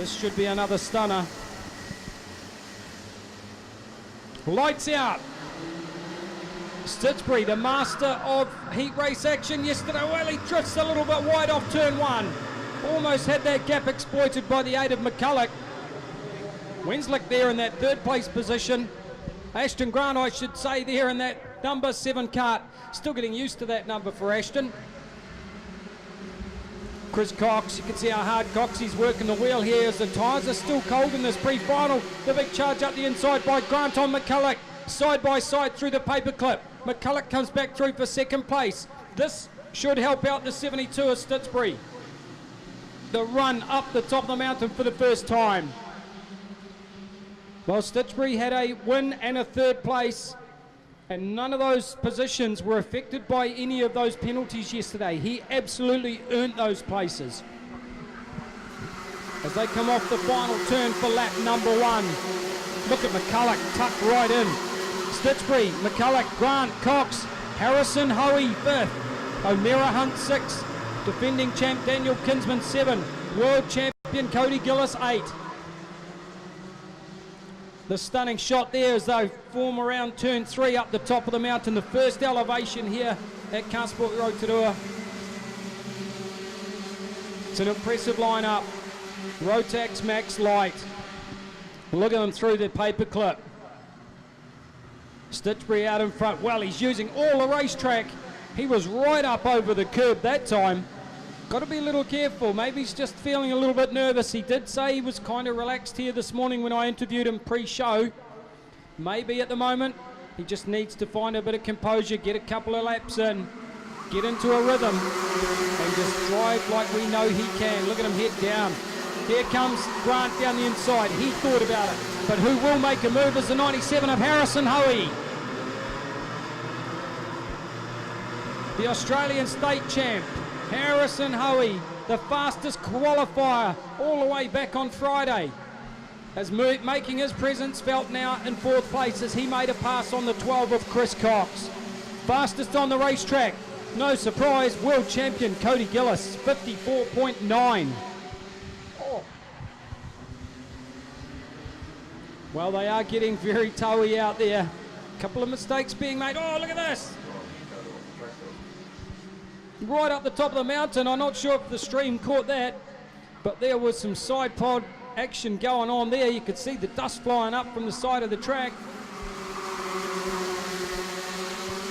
This should be another stunner. Lights out. Stitchbury, the master of heat race action yesterday. Well, he drifts a little bit wide off turn one. Almost had that gap exploited by the aid of McCulloch. Wenslick there in that third place position. Ashton Grant, I should say, there in that number 7 kart. Still getting used to that number for Ashton. Chris Cox, you can see how hard Coxie's working the wheel here as the tyres are still cold in this pre-final. The big charge up the inside by Grant on McCulloch. Side by side through the paperclip. McCulloch comes back through for second place. This should help out the 72 of Stitchbury. The run up the top of the mountain for the first time. Well, Stitchbury had a win and a third place, and none of those positions were affected by any of those penalties yesterday. He absolutely earned those places. As they come off the final turn for lap number 1. Look at McCulloch tucked right in. Stitchbury, McCulloch, Grant, Cox, Harrison Hoey 5th, O'Meara Hunt 6th, defending champ Daniel Kinsman 7, world champion Cody Gillis 8. The stunning shot there as they form around turn 3 up the top of the mountain, the first elevation here at KartSport Rotorua. It's an impressive lineup. Rotax Max Light. Look at them through the paperclip. Stitchbury out in front. Well, he's using all the racetrack. He was right up over the curb that time. Got to be a little careful. Maybe he's just feeling a little bit nervous. He did say he was kind of relaxed here this morning when I interviewed him pre-show. Maybe at the moment he just needs to find a bit of composure, get a couple of laps in, get into a rhythm, and just drive like we know he can. Look at him head down. Here comes Grant down the inside. He thought about it. But who will make a move is the 97 of Harrison Hoey. The Australian state champ, Harrison Hoey, the fastest qualifier all the way back on Friday, is making his presence felt now in 4th place as he made a pass on the 12 of Chris Cox. Fastest on the racetrack, no surprise, world champion Cody Gillis, 54.9. Well, they are getting very towy out there. A couple of mistakes being made. Oh, look at this. Right up the top of the mountain. I'm not sure if the stream caught that, but there was some side pod action going on there. You could see the dust flying up from the side of the track.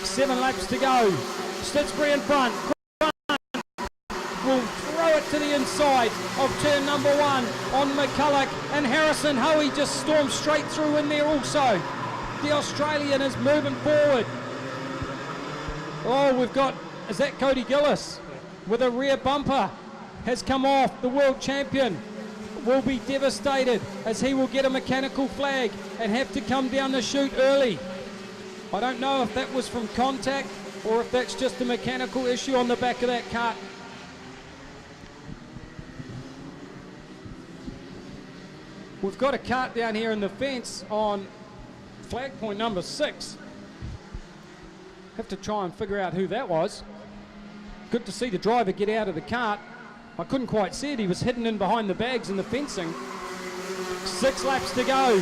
7 laps to go. Stitchbury in front. Will throw it to the inside of turn number 1 on McCulloch, and Harrison Hoey just stormed straight through in there also. The Australian is moving forward. Oh, we've got, is that Cody Gillis with a rear bumper has come off. The world champion will be devastated as he will get a mechanical flag and have to come down the chute early. I don't know if that was from contact or if that's just a mechanical issue on the back of that kart. We've got a kart down here in the fence on flag point number 6. Have to try and figure out who that was. Good to see the driver get out of the kart. I couldn't quite see it. He was hidden in behind the bags in the fencing. 6 laps to go.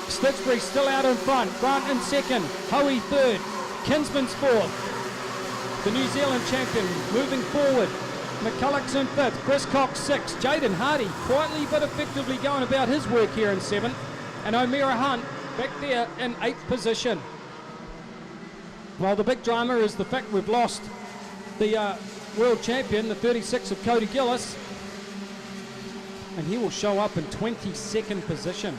Stitchbury still out in front. Grant in second. Hoey third. Kinsman's fourth. The New Zealand champion moving forward. McCulloch's in 5th, Chris Cox 6th, Jaden Hardy quietly but effectively going about his work here in 7th, and O'Meara Hunt back there in 8th position. Well, the big drama is the fact we've lost the world champion, the 36 of Cody Gillis, and he will show up in 22nd position.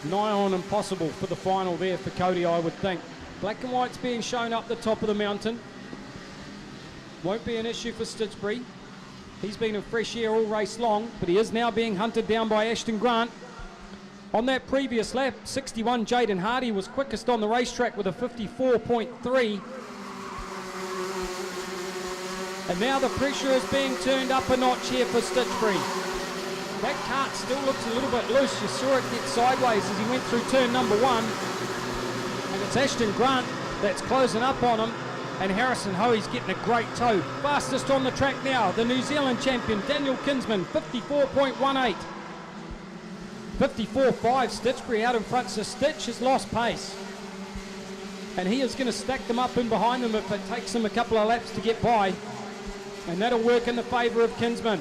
Nigh on impossible for the final there for Cody, I would think. Black and white's being shown up the top of the mountain. Won't be an issue for Stitchbury. He's been in fresh air all race long, but he is now being hunted down by Ashton Grant. On that previous lap, 61 Jaden Hardy was quickest on the racetrack with a 54.3. And now the pressure is being turned up a notch here for Stitchbury. That kart still looks a little bit loose. You saw it get sideways as he went through turn number 1. And it's Ashton Grant that's closing up on him. and Harrison Hoey's getting a great toe. Fastest on the track now, the New Zealand champion, Daniel Kinsman, 54.18. 54.5, Stitchbury out in front, so Stitch has lost pace. And he is going to stack them up in behind them if it takes him a couple of laps to get by. And that'll work in the favour of Kinsman.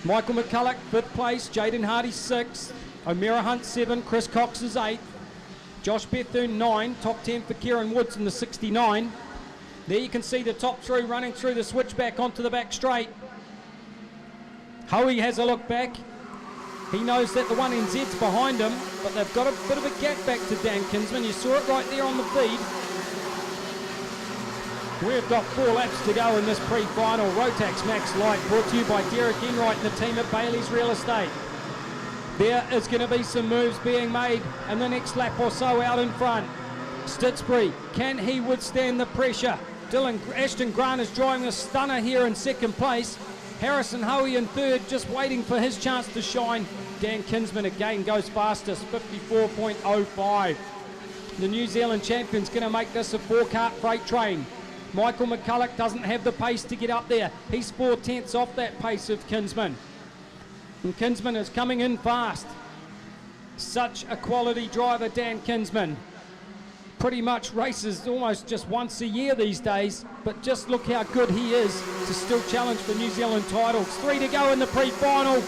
Michael McCulloch, 5th place, Jaden Hardy, 6th, O'Meara Hunt, 7, Chris Cox is 8th, Josh Bethune, 9, top 10 for Kieran Woods in the 69. There you can see the top through running through the switchback onto the back straight. Hoey has a look back. He knows that the 1NZ's behind him, but they've got a bit of a gap back to Dan Kinsman. You saw it right there on the feed. We've got 4 laps to go in this pre-final. Rotax Max Light brought to you by Derek Enright and the team at Bailey's Real Estate. There is going to be some moves being made in the next lap or so out in front. Stitchbury, can he withstand the pressure? Ashton Grant is driving a stunner here in 2nd place. Harrison Hoey in 3rd, just waiting for his chance to shine. Dan Kinsman again goes fastest, 54.05. The New Zealand champion's going to make this a 4-cart freight train. Michael McCulloch doesn't have the pace to get up there. He's 4/10 off that pace of Kinsman. And Kinsman is coming in fast. Such a quality driver, Dan Kinsman. Pretty much races almost just once a year these days, but just look how good he is to still challenge for New Zealand titles. 3 to go in the pre-final.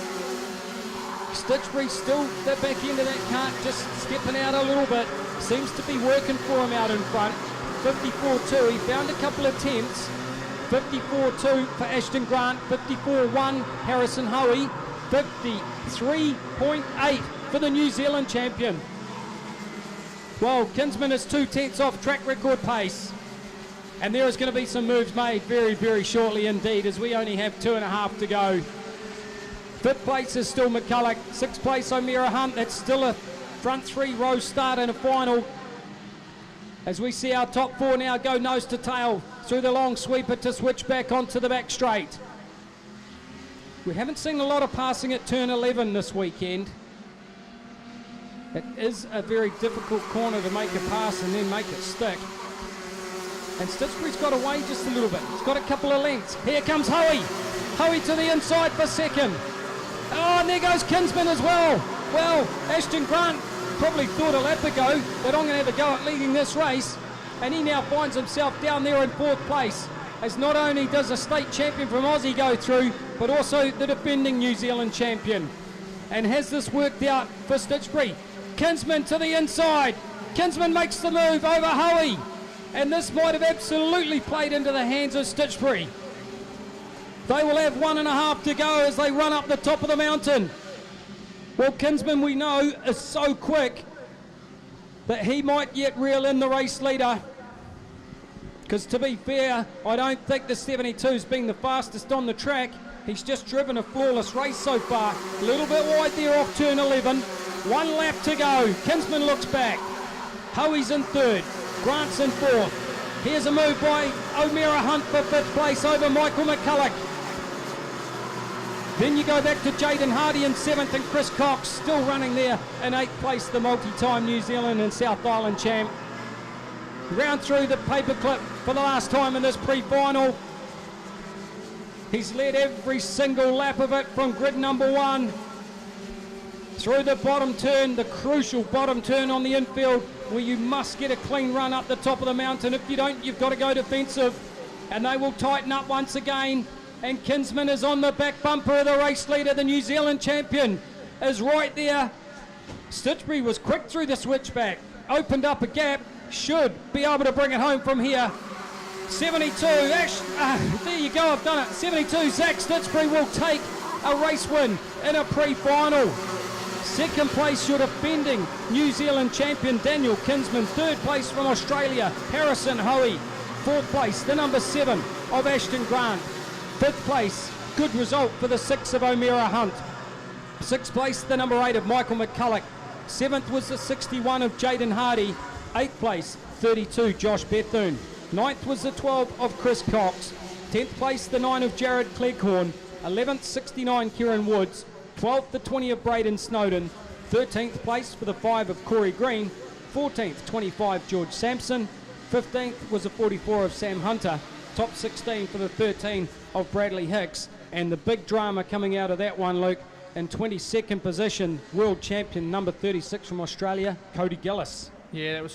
Stitchbury still the back end of that cart, just stepping out a little bit. Seems to be working for him out in front. 54.2, he found a couple of attempts. 54.2 for Ashton Grant, 54.1 Harrison Hoey, 53.8 for the New Zealand champion. Well, Kinsman is 2/10 off track record pace. And there is going to be some moves made very, very shortly indeed, as we only have 2.5 to go. 5th place is still McCulloch. 6th place O'Meara Hunt. That's still a front 3-row start in a final. As we see our top 4 now go nose to tail through the long sweeper to switch back onto the back straight. We haven't seen a lot of passing at turn 11 this weekend. It is a very difficult corner to make a pass and then make it stick. And Stitchbury's got away just a little bit. He's got a couple of lengths. Here comes Hoey. Hoey to the inside for 2nd. Oh, and there goes Kinsman as well. Well, Ashton Grant probably thought a lap ago that I'm going to have a go at leading this race, and he now finds himself down there in 4th place, as not only does a state champion from Aussie go through, but also the defending New Zealand champion. And has this worked out for Stitchbury? Kinsman to the inside. Kinsman makes the move over Hoey, and this might have absolutely played into the hands of Stitchbury. They will have 1.5 to go as they run up the top of the mountain. Well, Kinsman, we know, is so quick that he might yet reel in the race leader. Because to be fair, I don't think the 72's been the fastest on the track. He's just driven a flawless race so far. A little bit wide there off turn 11. 1 lap to go. Kinsman looks back. Hoey's in 3rd. Grant's in 4th. Here's a move by O'Meara Hunt for 5th place over Michael McCulloch. Then you go back to Jaden Hardy in 7th and Chris Cox still running there in 8th place, the multi-time New Zealand and South Island champ. Round through the paperclip for the last time in this pre-final. He's led every single lap of it from grid number 1. Through the bottom turn, the crucial bottom turn on the infield, where you must get a clean run up the top of the mountain. If you don't, you've got to go defensive. And they will tighten up once again. And Kinsman is on the back bumper of the race leader. The New Zealand champion is right there. Stitchbury was quick through the switchback, opened up a gap, should be able to bring it home from here. 72, there you go, I've done it. 72, Zach Stitchbury will take a race win in a pre-final. 2nd place, your defending New Zealand champion Daniel Kinsman. 3rd place from Australia, Harrison Hoey. 4th place, the number 7 of Ashton Grant. 5th place, good result for the 6 of O'Meara Hunt. 6th place, the number 8 of Michael McCulloch. 7th was the 61 of Jaden Hardy. 8th place, 32, Josh Bethune. 9th was the 12 of Chris Cox. 10th place, the 9 of Jared Cleghorn. 11th, 69, Kieran Woods. 12th, the 20 of Braden Snowden. 13th place for the 5 of Corey Green. 14th, 25, George Sampson. 15th was a 44 of Sam Hunter. Top 16 for the 13 of Bradley Hicks. And the big drama coming out of that one, Luke, in 22nd position, world champion number 36 from Australia, Cody Gillis. Yeah, that was